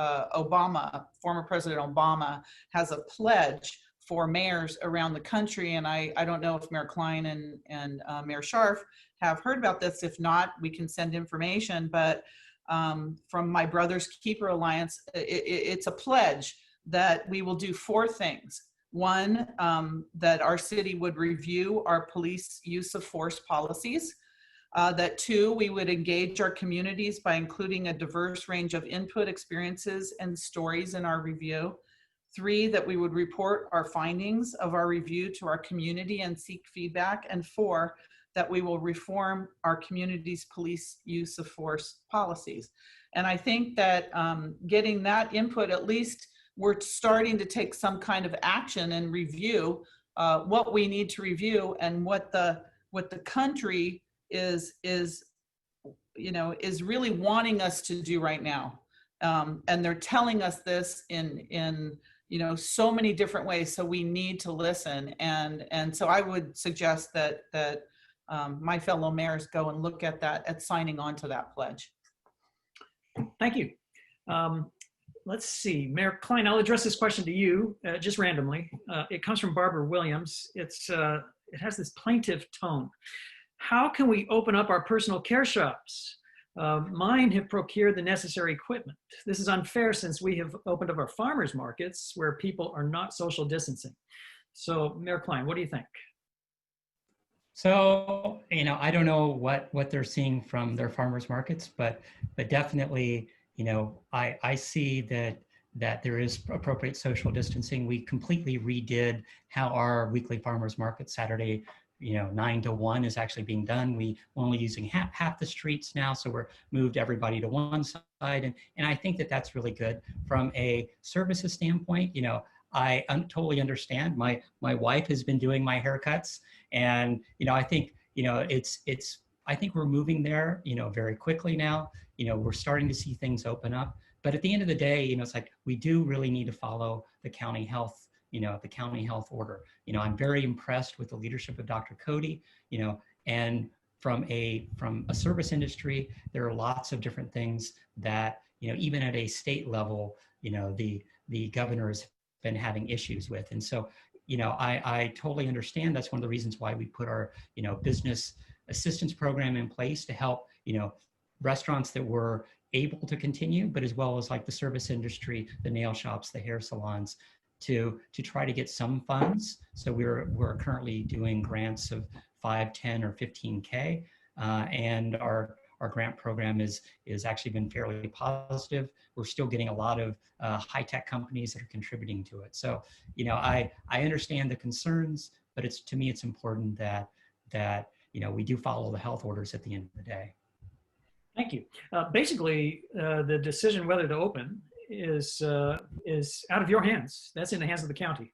[SPEAKER 4] former President Obama has a pledge for mayors around the country. And I don't know if Mayor Klein and Mayor Scharf have heard about this. If not, we can send information, but from my Brothers Keeper Alliance, it's a pledge that we will do 4 things. One, that our city would review our police use of force policies. That 2, we would engage our communities by including a diverse range of input, experiences, and stories in our review. 3, that we would report our findings of our review to our community and seek feedback. And 4, that we will reform our community's police use of force policies. And I think that getting that input, at least we're starting to take some kind of action and review what we need to review and what the country is really wanting us to do right now. And they're telling us this in so many different ways. So we need to listen. And so I would suggest that my fellow mayors go and look at that, at signing on to that pledge.
[SPEAKER 2] Thank you. Let's see, Mayor Klein, I'll address this question to you just randomly. It comes from Barbara Williams. It has this plaintive tone. How can we open up our personal care shops? Mine have procured the necessary equipment. This is unfair since we have opened up our farmers markets where people are not social distancing. So Mayor Klein, what do you think?
[SPEAKER 3] So, I don't know what they're seeing from their farmers markets, but definitely, I see that there is appropriate social distancing. We completely redid how our weekly farmers market Saturday, 9 to 1 is actually being done. We're only using half the streets now, so we're moved everybody to one side. And I think that that's really good. From a services standpoint, I totally understand. My wife has been doing my haircuts, and I think I think we're moving there very quickly now. We're starting to see things open up, but at the end of the day, it's like we do really need to follow the county health order. I'm very impressed with the leadership of Dr. Cody. And from a service industry, there are lots of different things that even at a state level, the governor's been having issues with. And so, I totally understand. That's one of the reasons why we put our, business assistance program in place to help, restaurants that were able to continue, but as well as like the service industry, the nail shops, the hair salons, to try to get some funds. So we're currently doing grants of 5, 10, or 15K, and our grant program is actually been fairly positive. We're still getting a lot of high-tech companies that are contributing to it. So, I understand the concerns, but to me, it's important that we do follow the health orders at the end of the day.
[SPEAKER 2] Thank you. Basically, the decision whether to open is out of your hands. That's in the hands of the county.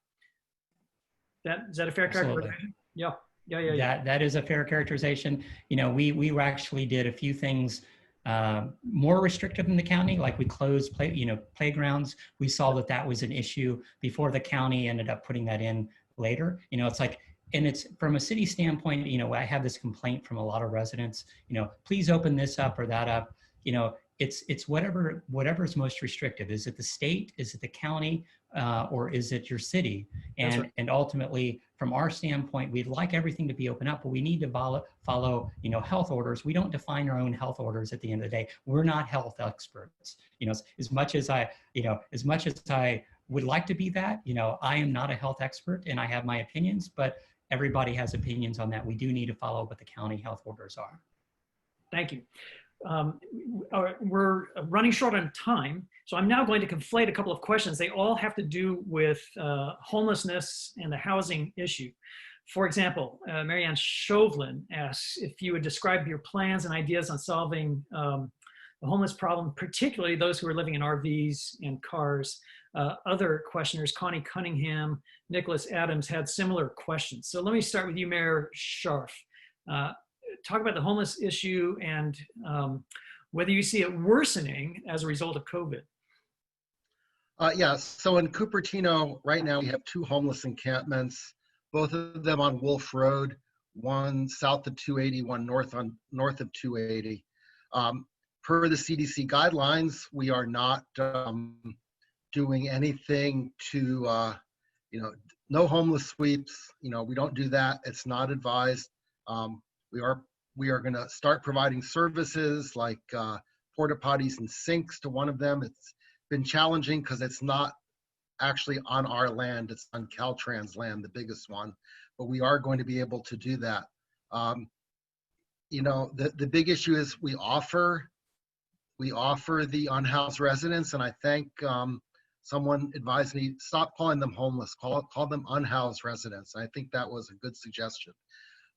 [SPEAKER 2] Is that a fair characterization? Yeah.
[SPEAKER 3] That is a fair characterization. We actually did a few things more restrictive in the county, like we closed playgrounds. We saw that was an issue before the county ended up putting that in later. It's like, and it's from a city standpoint, I have this complaint from a lot of residents, please open this up or that up. It's whatever's most restrictive. Is it the state? Is it the county? Or is it your city? And right. And ultimately, from our standpoint, we'd like everything to be open up, but we need to follow health orders. We don't define our own health orders at the end of the day. We're not health experts. As much as I would like to be that, I am not a health expert and I have my opinions, but everybody has opinions on that. We do need to follow what the county health orders are.
[SPEAKER 2] Thank you. We're running short on time, so I'm now going to conflate a couple of questions. They all have to do with homelessness and the housing issue. For example, Marianne Chauvelin asks if you would describe your plans and ideas on solving the homeless problem, particularly those who are living in RVs and cars. Other questioners, Connie Cunningham, Nicholas Adams, had similar questions. So let me start with you, Mayor Scharf. Talk about the homeless issue and whether you see it worsening as a result of COVID.
[SPEAKER 5] Yeah, so in Cupertino, right now we have 2 homeless encampments, both of them on Wolf Road, one south of 280, one north of 280. Per the CDC guidelines, we are not doing anything to, no homeless sweeps. We don't do that. It's not advised. We are going to start providing services like porta potties and sinks to one of them. It's been challenging because it's not actually on our land. It's on Caltrans land, the biggest one, but we are going to be able to do that. The big issue is we offer the unhoused residents, and I think someone advised me, stop calling them homeless, call them unhoused residents. I think that was a good suggestion.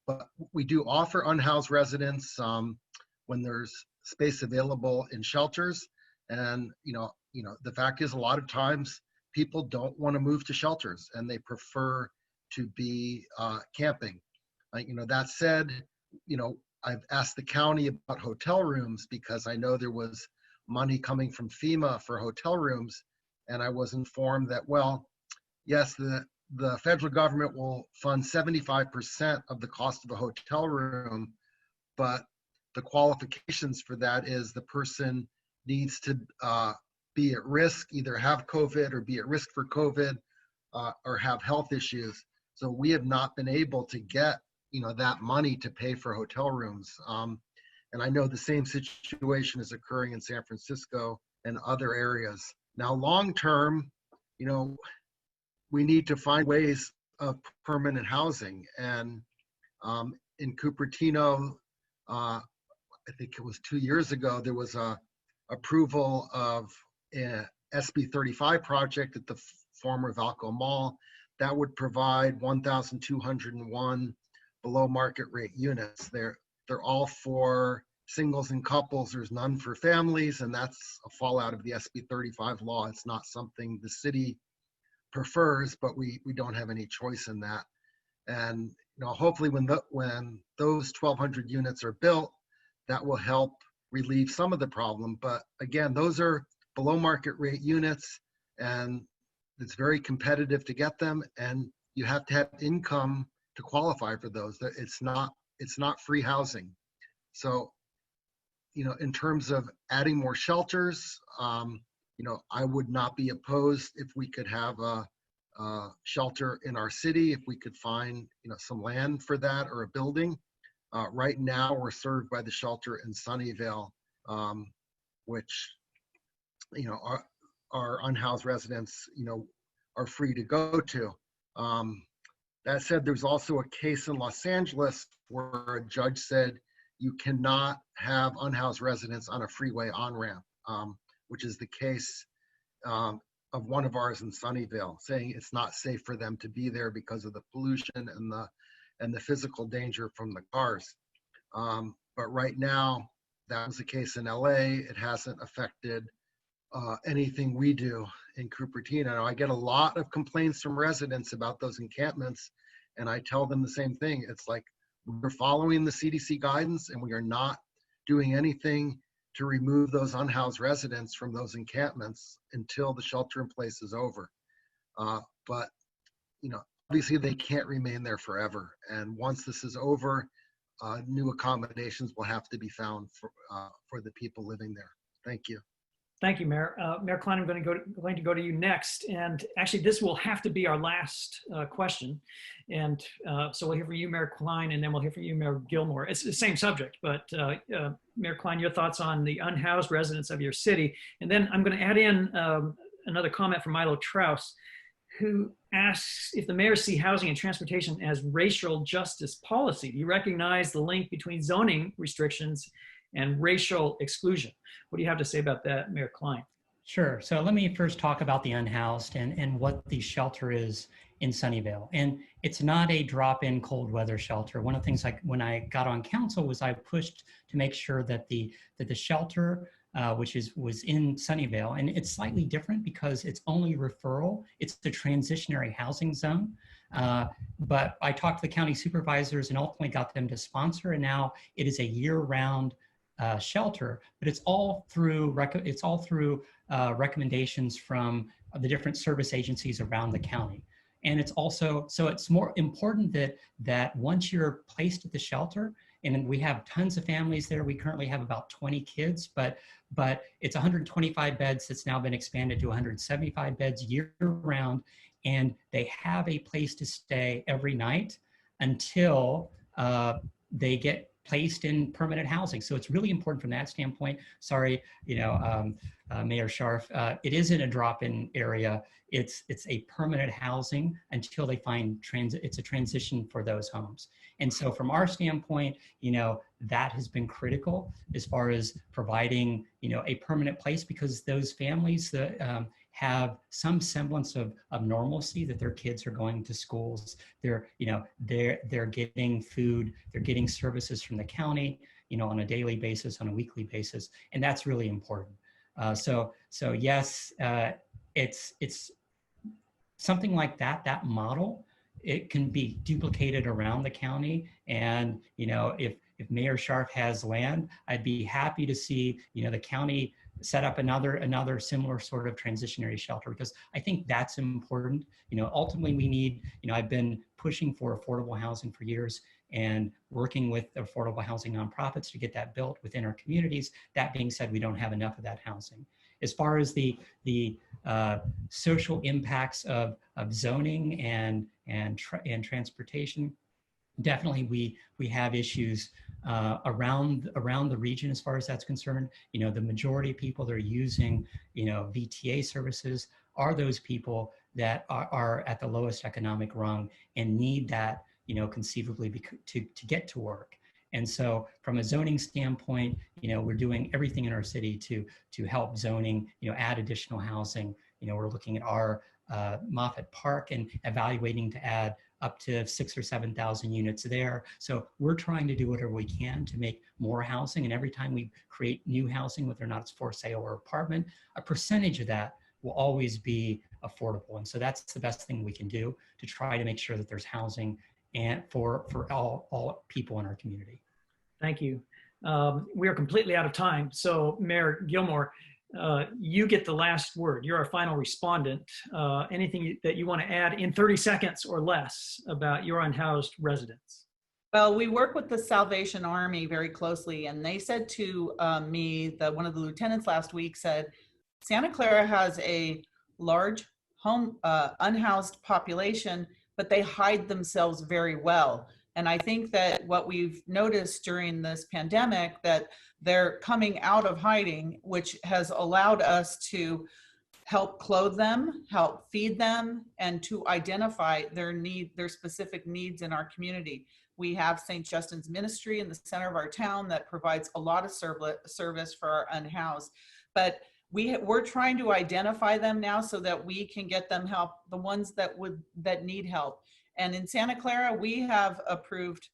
[SPEAKER 5] But we do offer unhoused residents when there's space available in shelters. And, the fact is a lot of times people don't want to move to shelters and they prefer to be camping. That said, I've asked the county about hotel rooms because I know there was money coming from FEMA for hotel rooms. And I was informed that, well, yes, the federal government will fund 75% of the cost of a hotel room, but the qualifications for that is the person needs to be at risk, either have COVID or be at risk for COVID or have health issues. So we have not been able to get, that money to pay for hotel rooms. And I know the same situation is occurring in San Francisco and other areas. Now, long term, we need to find ways of permanent housing. And in Cupertino, I think it was 2 years ago, there was a approval of a SB 35 project at the former Valco Mall that would provide 1,201 below market rate units. They're all for singles and couples. There's none for families, and that's a fallout of the SB 35 law. It's not something the city prefers, but we don't have any choice in that. And hopefully when those 1,200 units are built, that will help relieve some of the problem. But again, those are below market rate units, and it's very competitive to get them, and you have to have income to qualify for those. It's not free housing. So, in terms of adding more shelters, I would not be opposed if we could have a shelter in our city, if we could find, some land for that or a building. Right now, we're served by the shelter in Sunnyvale, which, our unhoused residents, are free to go to. That said, there's also a case in Los Angeles where a judge said you cannot have unhoused residents on a freeway on-ramp, which is the case of one of ours in Sunnyvale, saying it's not safe for them to be there because of the pollution and the physical danger from the cars. But right now, that was the case in LA. It hasn't affected anything we do in Cupertino. I get a lot of complaints from residents about those encampments, and I tell them the same thing. It's like, we're following the CDC guidance, and we are not doing anything to remove those unhoused residents from those encampments until the shelter in place is over. But, obviously they can't remain there forever. And once this is over, new accommodations will have to be found for the people living there. Thank you.
[SPEAKER 2] Thank you, Mayor. Mayor Klein, I'm going to go to you next. And actually, this will have to be our last question. And so we'll hear from you, Mayor Klein, and then we'll hear from you, Mayor Gillmor. It's the same subject, but Mayor Klein, your thoughts on the unhoused residents of your city. And then I'm going to add in another comment from Milo Traus, who asks if the mayors see housing and transportation as racial justice policy. Do you recognize the link between zoning restrictions and racial exclusion? What do you have to say about that, Mayor Klein?
[SPEAKER 3] Sure. So let me first talk about the unhoused and what the shelter is in Sunnyvale. And it's not a drop-in cold weather shelter. One of the things, like when I got on council, was I pushed to make sure that the shelter, which was in Sunnyvale, and it's slightly different because it's only referral. It's the transitionary housing zone. But I talked to the county supervisors and ultimately got them to sponsor, and now it is a year-round shelter, but it's all through recommendations from the different service agencies around the county. And it's also, so it's more important that once you're placed at the shelter, and we have tons of families there. We currently have about 20 kids, but it's 125 beds that's now been expanded to 175 beds year round. And they have a place to stay every night until they get placed in permanent housing. So it's really important from that standpoint. Sorry, Mayor Scharf, it isn't a drop-in area. It's a permanent housing until they find it's a transition for those homes. And so from our standpoint, that has been critical as far as providing, a permanent place, because those families that have some semblance of normalcy, that their kids are going to schools, they're getting food, they're getting services from the county, on a daily basis, on a weekly basis, and that's really important. So yes, it's something like that model. It can be duplicated around the county, and if Mayor Scharf has land, I'd be happy to see the county set up another similar sort of transitionary shelter, because I think that's important. Ultimately we need, I've been pushing for affordable housing for years and working with affordable housing nonprofits to get that built within our communities. That being said, we don't have enough of that housing. As far as the social impacts of zoning and transportation, definitely we have issues around the region as far as that's concerned. The majority of people that are using VTA services are those people that are at the lowest economic rung and need that conceivably to get to work. And so from a zoning standpoint, we're doing everything in our city to help zoning, add additional housing. We're looking at our Moffett Park and evaluating to add up to 6,000 or 7,000 units there. So we're trying to do whatever we can to make more housing. And every time we create new housing, whether or not it's for sale or apartment, a percentage of that will always be affordable. And so that's the best thing we can do to try to make sure that there's housing and for all people in our community.
[SPEAKER 2] Thank you. We are completely out of time. So Mayor Gillmor, you get the last word. You're our final respondent. Anything that you want to add in 30 seconds or less about your unhoused residents?
[SPEAKER 4] Well, we work with the Salvation Army very closely, and they said to me, that one of the lieutenants last week said, Santa Clara has a large home unhoused population, but they hide themselves very well. And I think that what we've noticed during this pandemic, that they're coming out of hiding, which has allowed us to help clothe them, help feed them, and to identify their specific needs in our community. We have St. Justin's Ministry in the center of our town that provides a lot of service for our unhoused. But we're trying to identify them now so that we can get them help, the ones that need help. And in Santa Clara, we have approved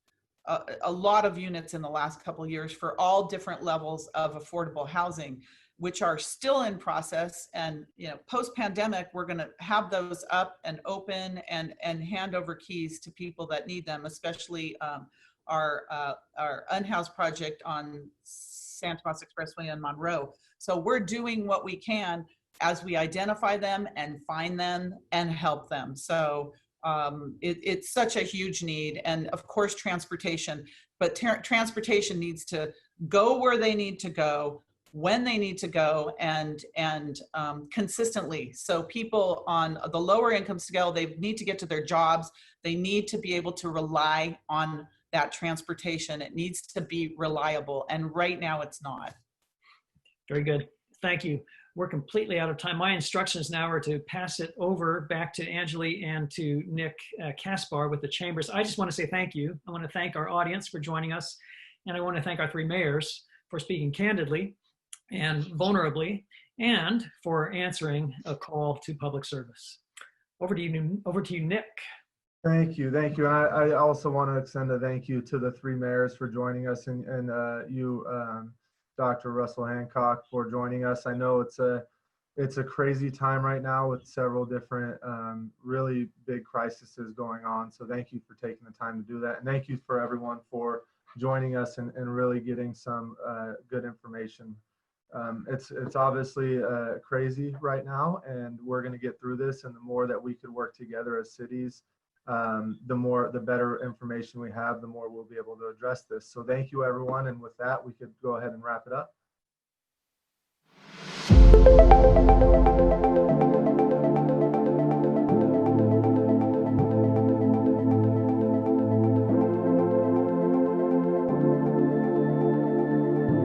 [SPEAKER 4] a lot of units in the last couple of years for all different levels of affordable housing, which are still in process. And post-pandemic, we're going to have those up and open and hand over keys to people that need them, especially our unhoused project on Santa Moss Expressway in Monroe. So we're doing what we can as we identify them and find them and help them. So it's such a huge need, and of course transportation, but transportation needs to go where they need to go, when they need to go, and consistently. So people on the lower income scale, they need to get to their jobs. They need to be able to rely on that transportation. It needs to be reliable, and right now it's not.
[SPEAKER 2] Very good. Thank you. We're completely out of time. My instructions now are to pass it over back to Angeli and to Nick Kaspar with the chambers. I just want to say thank you. I want to thank our audience for joining us. And I want to thank our three mayors for speaking candidly and vulnerably, and for answering a call to public service. Over to you, Nick.
[SPEAKER 6] Thank you. And I also want to extend a thank you to the three mayors for joining us, and you, Dr. Russel Hancock, for joining us. I know it's a crazy time right now with several different really big crises going on. So thank you for taking the time to do that. And thank you for everyone for joining us and really getting some good information. It's obviously crazy right now, and we're going to get through this. And the more that we could work together as cities, the better information we have, the more we'll be able to address this. So thank you, everyone. And with that, we could go ahead and wrap it up.